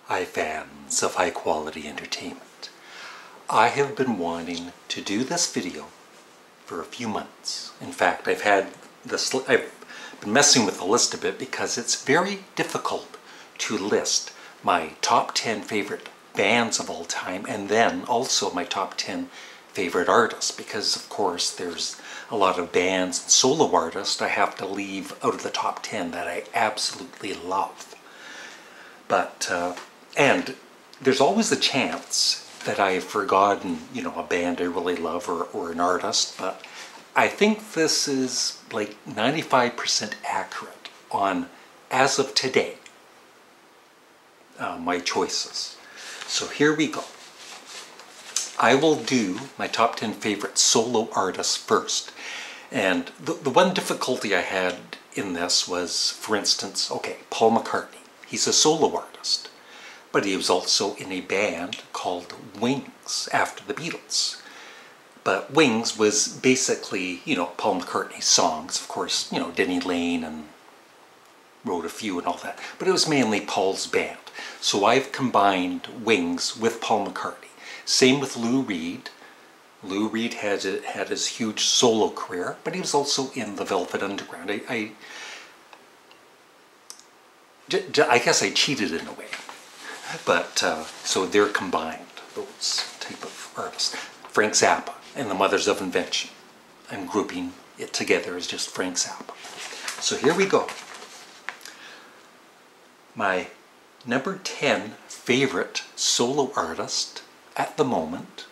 Hi fans of high quality entertainment. I have been wanting to do this video for a few months. In fact, I've been messing with the list a bit because it's very difficult to list my top 10 favorite bands of all time and then also my top 10 favorite artists, because of course there's a lot of bands and solo artists I have to leave out of the top 10 that I absolutely love. But and there's always a chance that I've forgotten, a band I really love or an artist, but I think this is like 95% accurate on, as of today, my choices. So here we go. I will do my top 10 favorite solo artists first. And the one difficulty I had in this was, for instance, Paul McCartney. He's a solo artist, but he was also in a band called Wings after the Beatles. But Wings was basically, Paul McCartney's songs. Of course, Denny Lane and wrote a few and all that. But it was mainly Paul's band. So I've combined Wings with Paul McCartney. Same with Lou Reed. Lou Reed had his huge solo career, but he was also in the Velvet Underground. I guess I cheated in a way. But, so they're combined, those type of artists. Frank Zappa and the Mothers of Invention. I'm grouping it together as just Frank Zappa. So here we go. My number 10 favorite solo artist at the moment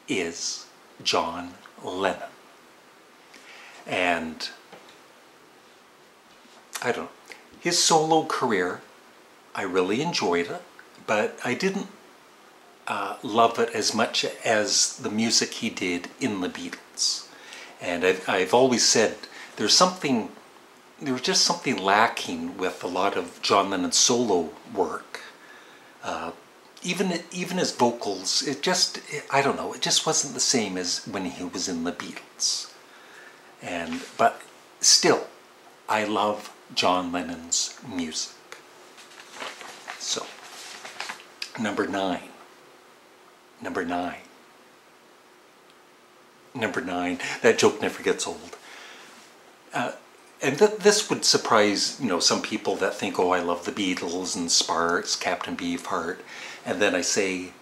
is John Lennon. And I don't know, his solo career, I really enjoyed it, but I didn't love it as much as the music he did in the Beatles. And I've always said there was just something lacking with a lot of John Lennon's solo work. Even his vocals, I don't know, it just wasn't the same as when he was in the Beatles. But still, I love John Lennon's music. So, number 9. That joke never gets old. And this would surprise, some people that think, oh, I love the Beatles and Sparks, Captain Beefheart. And then I say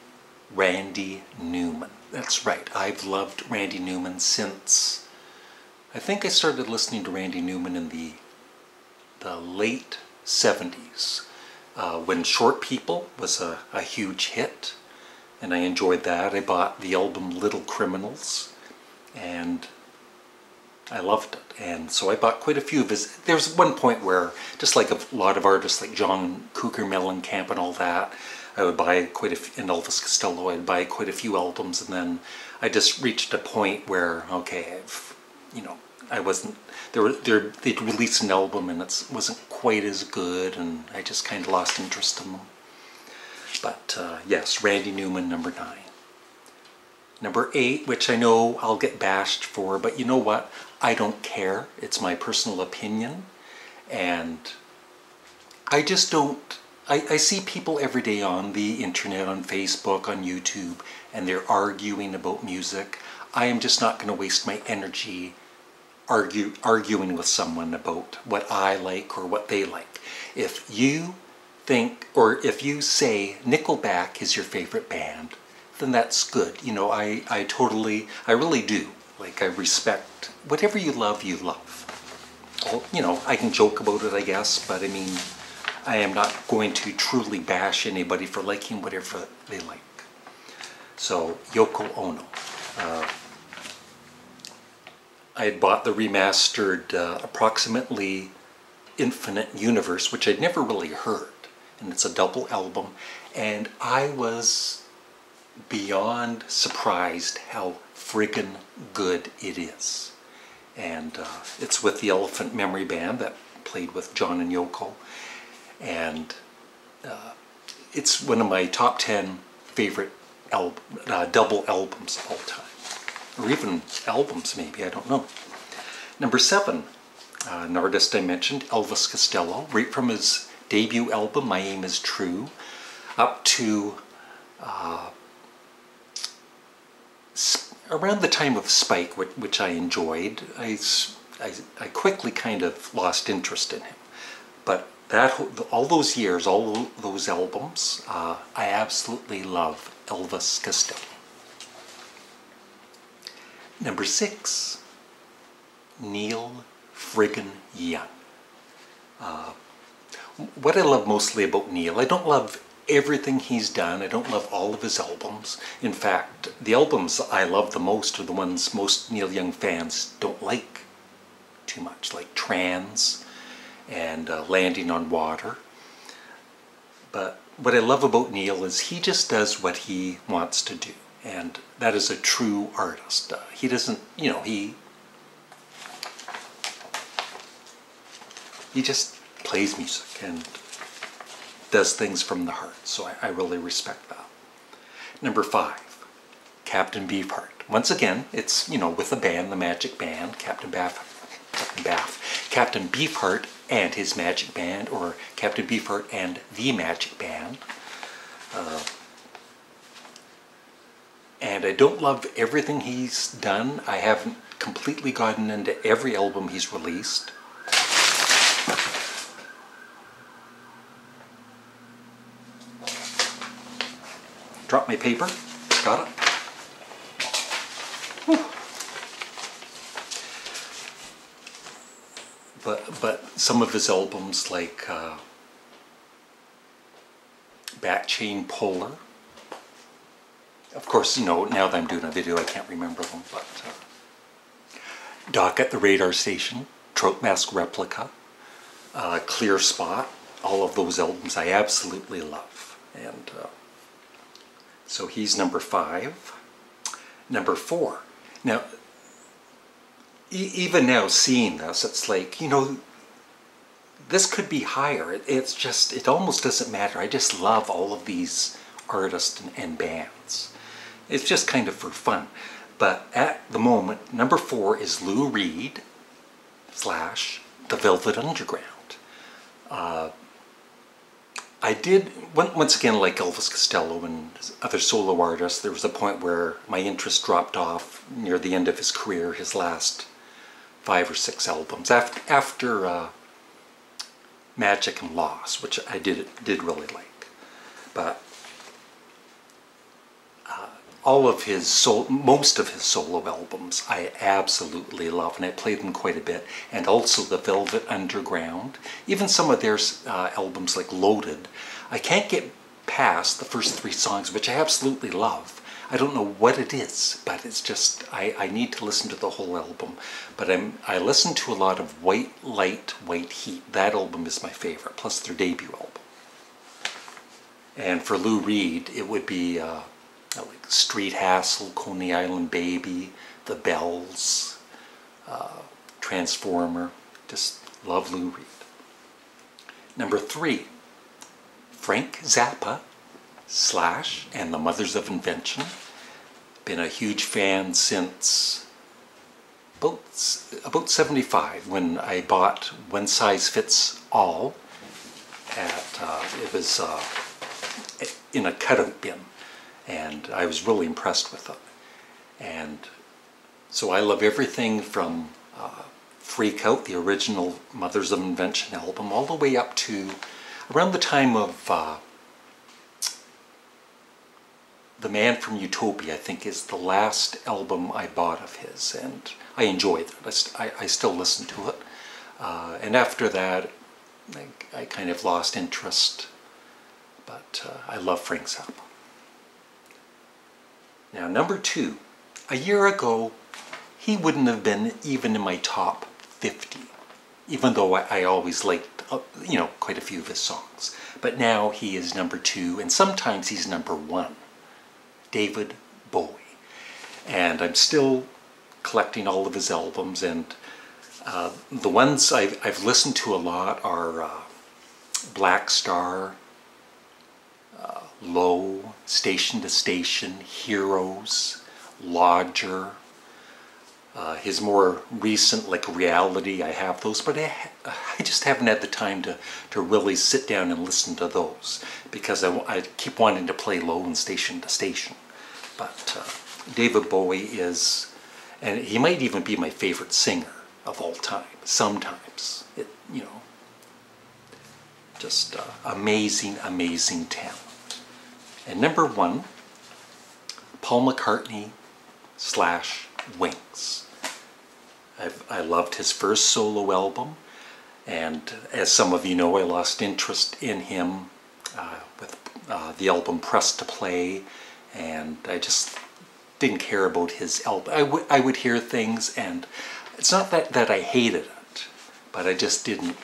Randy Newman. That's right, I've loved Randy Newman since, I think I started listening to Randy Newman in the late 70s. When Short People was a huge hit, and I enjoyed that. I bought the album Little Criminals, and I loved it. And so I bought quite a few of his. There was one point where, just like a lot of artists like John Cougar Mellencamp and all that, I would buy and Elvis Costello, I'd buy quite a few albums, and then I just reached a point where, I wasn't, they'd release an album and it wasn't quite as good, and I just kind of lost interest in them. But yes, Randy Newman, number 9. Number 8, which I know I'll get bashed for, but you know what? I don't care. It's my personal opinion. And I just don't, I see people every day on the internet, on Facebook, on YouTube, and they're arguing about music. I am just not going to waste my energy arguing with someone about what I like or what they like. If you think, or if you say Nickelback is your favorite band, then that's good. I really do. Like, I respect whatever you love, you love. I can joke about it, I guess, but I mean, I am not going to truly bash anybody for liking whatever they like. So, Yoko Ono. I had bought the remastered Approximately Infinite Universe, which I'd never really heard. And it's a double album. And I was beyond surprised how friggin' good it is. And it's with the Elephant Memory Band that played with John and Yoko. And it's one of my top 10 favorite double albums of all time. Or even albums, maybe, I don't know. Number 7, an artist I mentioned, Elvis Costello, right from his debut album, My Aim Is True. up to around the time of Spike, which I enjoyed. I quickly kind of lost interest in him. But all those years, all those albums, I absolutely love Elvis Costello. Number 6, Neil friggin' Young. What I love mostly about Neil, I don't love everything he's done. I don't love all of his albums. In fact, the albums I love the most are the ones most Neil Young fans don't like too much, like Trans and Landing on Water. But what I love about Neil is he just does what he wants to do, and that is a true artist. He doesn't, you know, he just plays music and does things from the heart, so I really respect that. Number 5, Captain Beefheart. Once again, it's, you know, with the band, the Magic Band, Captain Beefheart and his Magic Band, or Captain Beefheart and the Magic Band. And I don't love everything he's done. I haven't completely gotten into every album he's released. Drop my paper. Got it. Whew. But some of his albums, like Backchain Polar. Of course, you know, now that I'm doing a video, I can't remember them, but Dock at the Radar Station, Trout Mask Replica, Clear Spot, all of those albums I absolutely love. And so he's number 5. Number 4. Now, even now seeing this, it's like, you know, this could be higher. It's just, it almost doesn't matter. I just love all of these artists and bands. It's just kind of for fun. But at the moment, number 4 is Lou Reed / The Velvet Underground. I did, once again, like Elvis Costello and other solo artists, there was a point where my interest dropped off near the end of his career, his last 5 or 6 albums, after Magic and Loss, which I did really like. But all of his most of his solo albums I absolutely love, and I play them quite a bit. And also the Velvet Underground, even some of their albums like Loaded, I can't get past the first 3 songs, which I absolutely love. I don't know what it is, but it's just, I need to listen to the whole album. But I listen to a lot of White Light, White Heat. That album is my favorite, plus their debut album. And for Lou Reed, it would be like Street Hassle, Coney Island Baby, The Bells, Transformer. Just love Lou Reed. Number 3, Frank Zappa / and the Mothers of Invention. Been a huge fan since about 75, when I bought One Size Fits All at it was in a cutout bin. And I was really impressed with it. And so I love everything from Freak Out, the original Mothers of Invention album, all the way up to around the time of The Man from Utopia, I think, is the last album I bought of his. And I enjoyed it. I still listen to it. And after that, I kind of lost interest. But I love Frank Zappa. Now, number 2, a year ago, he wouldn't have been even in my top 50, even though I always liked, you know, quite a few of his songs. But now he is number 2, and sometimes he's number 1, David Bowie. And I'm still collecting all of his albums, and the ones I've listened to a lot are Black Star, Low, Station to Station, Heroes, Lodger, His more recent, like Reality, I have those, but I just haven't had the time to really sit down and listen to those because I keep wanting to play low and station to station. But David Bowie is, and he might even be my favorite singer of all time, sometimes. Just amazing, amazing talent. And number 1, Paul McCartney / Wings. I loved his first solo album, and as some of you know, I lost interest in him with the album Pressed to Play, and I just didn't care about his album. I would hear things, and it's not that I hated it, but I just didn't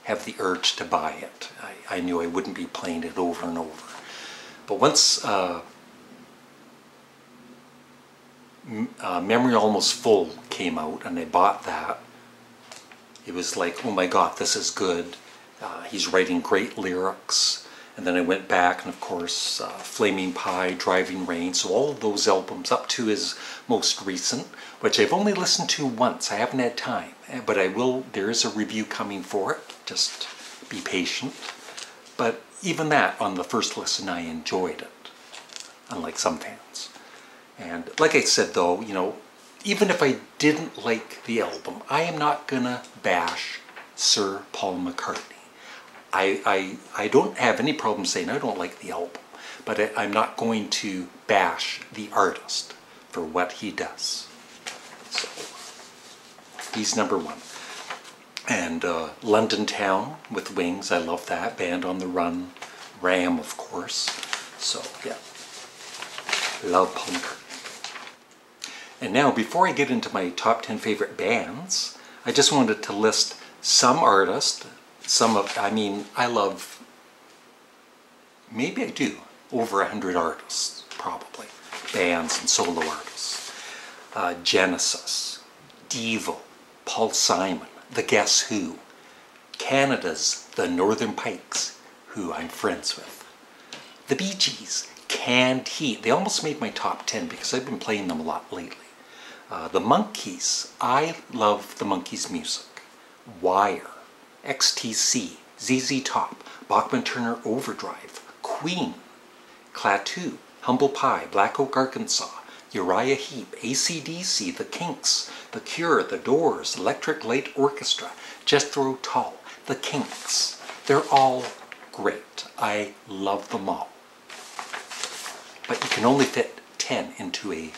have the urge to buy it. I knew I wouldn't be playing it over and over. But once Memory Almost Full came out and I bought that, it was like, oh my god, this is good. He's writing great lyrics. And then I went back, and of course Flaming Pie, Driving Rain, so all of those albums up to his most recent, which I've only listened to once. I haven't had time, but I will. There is a review coming for it. Just be patient. But even that, on the first listen, I enjoyed it, unlike some fans. And like I said, though, even if I didn't like the album, I am not gonna bash Sir Paul McCartney. I don't have any problem saying I don't like the album, but I'm not going to bash the artist for what he does. So he's number 1. And London Town with Wings, I love that. Band on the Run, Ram, of course. So yeah, love Paul McCartney. And now, before I get into my top 10 favorite bands, I just wanted to list some artists. I love, maybe I do, over 100 artists, probably, bands and solo artists. Genesis, Devo, Paul Simon, The Guess Who, Canada's The Northern Pikes, who I'm friends with, The Bee Gees, Canned Heat. They almost made my top 10 because I've been playing them a lot lately. The Monkees, I love the Monkees music. Wire, XTC, ZZ Top, Bachman-Turner Overdrive, Queen, Klaatu, Humble Pie, Black Oak, Arkansas, Uriah Heep, AC/DC, The Kinks, The Cure, The Doors, Electric Light Orchestra, Jethro Tull, The Kinks. They're all great. I love them all. But you can only fit 10 into a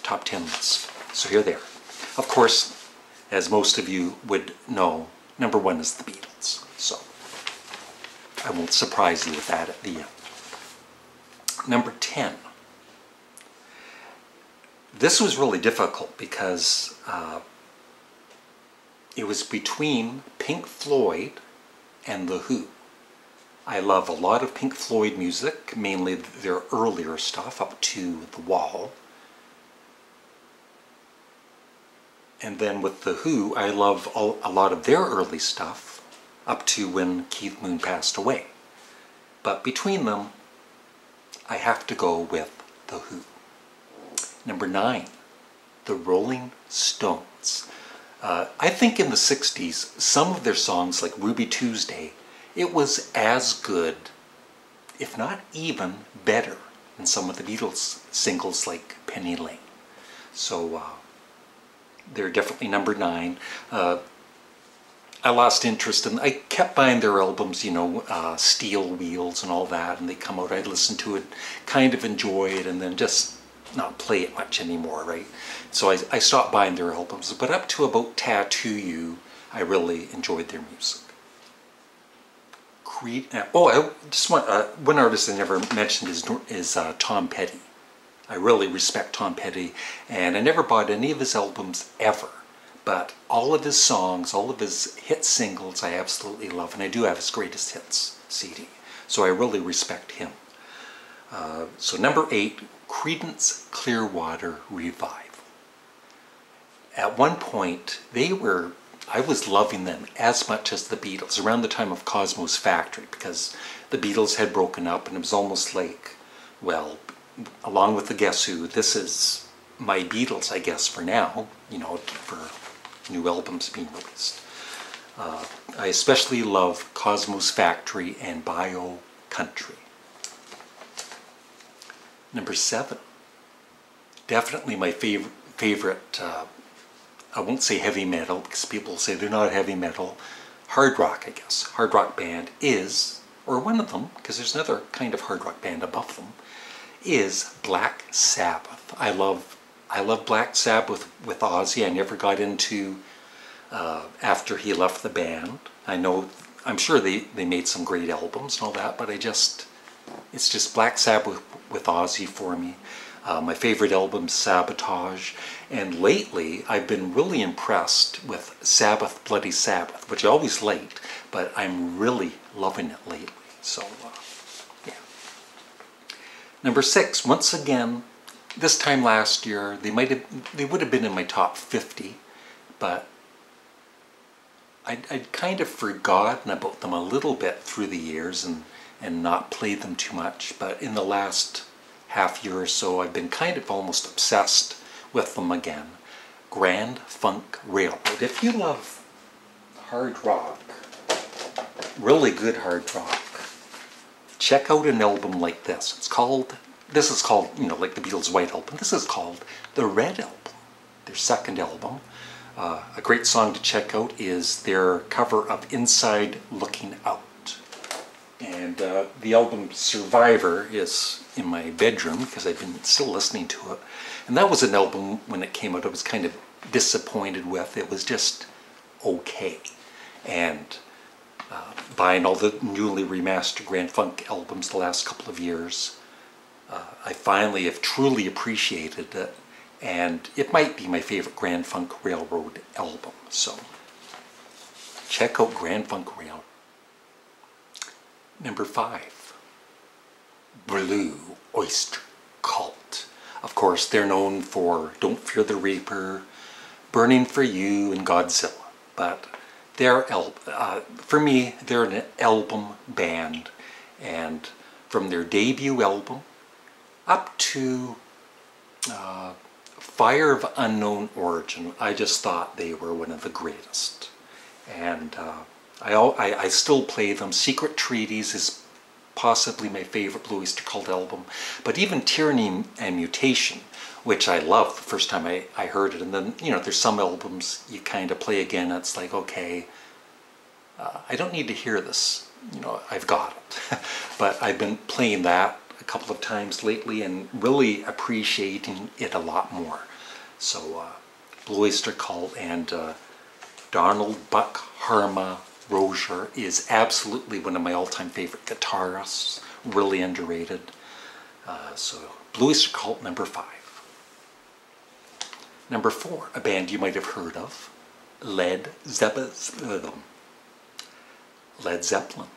top 10 list. So here they are. Of course, as most of you would know, number 1 is the Beatles. So I won't surprise you with that at the end. Number 10. This was really difficult because it was between Pink Floyd and The Who. I love a lot of Pink Floyd music, mainly their earlier stuff up to The Wall. And then with The Who, I love a lot of their early stuff up to when Keith Moon passed away. But between them, I have to go with The Who. Number 9, The Rolling Stones. I think in the 60s, some of their songs, like Ruby Tuesday, it was as good, if not even better, than some of the Beatles singles like Penny Lane. So they're definitely number 9. I lost interest in, I kept buying their albums, Steel Wheels and all that, and they come out, I'd listen to it, kind of enjoy it, and then just not play it much anymore, right? So I stopped buying their albums, but up to about Tattoo You, I really enjoyed their music. Creed, I just want, one artist I never mentioned is Tom Petty. I really respect Tom Petty, and I never bought any of his albums ever, but all of his songs, all of his hit singles I absolutely love, and I do have his greatest hits CD, so I really respect him. So number 8, Creedence Clearwater Revival. At one point, I was loving them as much as the Beatles, around the time of Cosmo's Factory, because the Beatles had broken up, and it was almost like, well, along with the Guess Who, this is my Beatles, I guess, for now, you know, for new albums being released. I especially love Cosmo's Factory and Bio Country. Number 7. Definitely my favorite, I won't say heavy metal because people say they're not heavy metal, hard rock, I guess. Hard rock band is, or one of them, because there's another kind of hard rock band above them, is Black Sabbath. I love Black Sabbath with Ozzy. I never got into after he left the band. I'm sure they made some great albums and all that, but it's just Black Sabbath with Ozzy for me. My favorite album is Sabotage, and lately I've been really impressed with Sabbath Bloody Sabbath, which I always liked, but I'm really loving it lately. So, yeah. Number 6, once again, this time last year, they would have been in my top 50, but I'd kind of forgotten about them a little bit through the years and not played them too much. But in the last half year or so, I've been kind of almost obsessed with them again. Grand Funk Railroad. If you love hard rock, really good hard rock, check out an album like this. This is called, you know, like the Beatles' White Album. This is called the Red Album, their second album. A great song to check out is their cover of Inside Looking Out. And the album Survivor is in my bedroom because I've been still listening to it. And that was an album, when it came out, I was kind of disappointed with. It was just okay. And buying all the newly remastered Grand Funk albums the last couple of years, I finally have truly appreciated it. And it might be my favorite Grand Funk Railroad album. So check out Grand Funk Railroad. Number 5, Blue Oyster Cult. Of course, they're known for Don't Fear the Reaper, Burning for You, and Godzilla. But for me, they're an album band. And from their debut album up to Fire of Unknown Origin, I just thought they were one of the greatest. And I still play them. Secret Treaties is possibly my favorite Blue Oyster Cult album. But even Tyranny and Mutation, which I loved the first time I heard it. And then, you know, there's some albums you kind of play again. It's like, okay, I don't need to hear this. You know, I've got it. But I've been playing that a couple of times lately and really appreciating it a lot more. So Blue Oyster Cult and Donald Buck Harma Rozier is absolutely one of my all-time favorite guitarists, really underrated. So Blue Oyster Cult, number 5. Number 4, a band you might have heard of, Led Zeppelin. Led Zeppelin,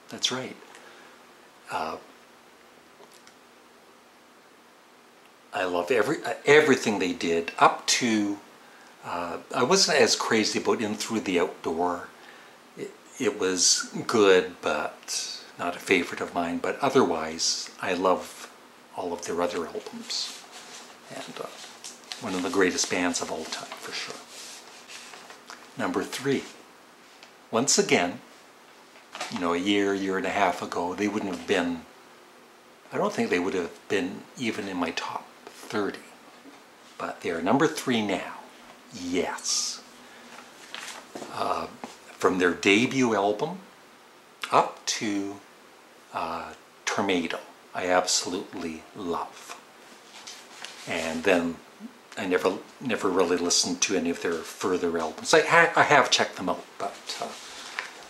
that's right. I love everything they did up to, I wasn't as crazy about In Through the Outdoor. It was good, but not a favorite of mine. But otherwise, I love all of their other albums. And one of the greatest bands of all time, for sure. Number 3. Once again, you know, a year and a half ago, they wouldn't have been, I don't think they would have been even in my top 30. But they are number 3 now. Yes. From their debut album up to Tornado, I absolutely love. And then I never really listened to any of their further albums. I have checked them out, but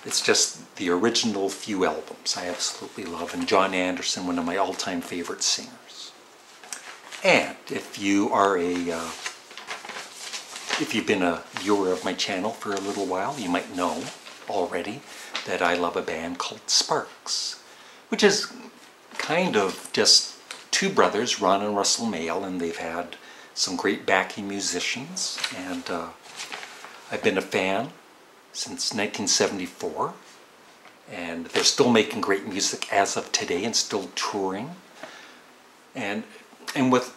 it's just the original few albums I absolutely love. And John Anderson, one of my all-time favorite singers. And if you are if you've been a viewer of my channel for a little while, you might know already that I love a band called Sparks, which is kind of just two brothers, Ron and Russell Mael, and they've had some great backing musicians, and I've been a fan since 1974, and they're still making great music as of today and still touring. And with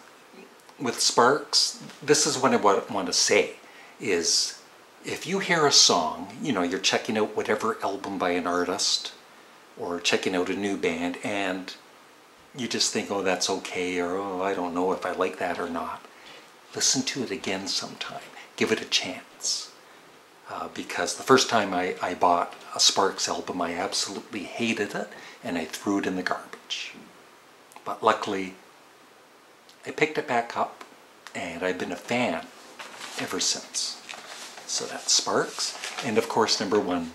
with Sparks, this is what I want to say, is if you hear a song, you know, you're checking out whatever album by an artist, or checking out a new band, and you just think, oh, that's okay, or oh, I don't know if I like that or not. Listen to it again sometime. Give it a chance. Because the first time I bought a Sparks album, I absolutely hated it, and I threw it in the garbage. But luckily, I picked it back up, and I've been a fan ever since. So that's Sparks, and of course, number 1,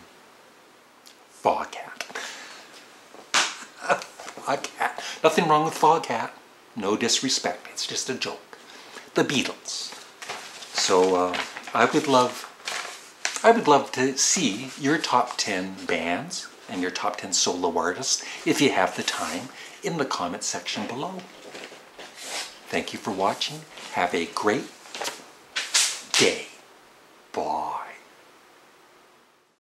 Foghat. Foghat. Nothing wrong with Foghat. No disrespect. It's just a joke. The Beatles. So I would love to see your top 10 bands and your top 10 solo artists, if you have the time, in the comment section below. Thank you for watching. Have a great day. Bye.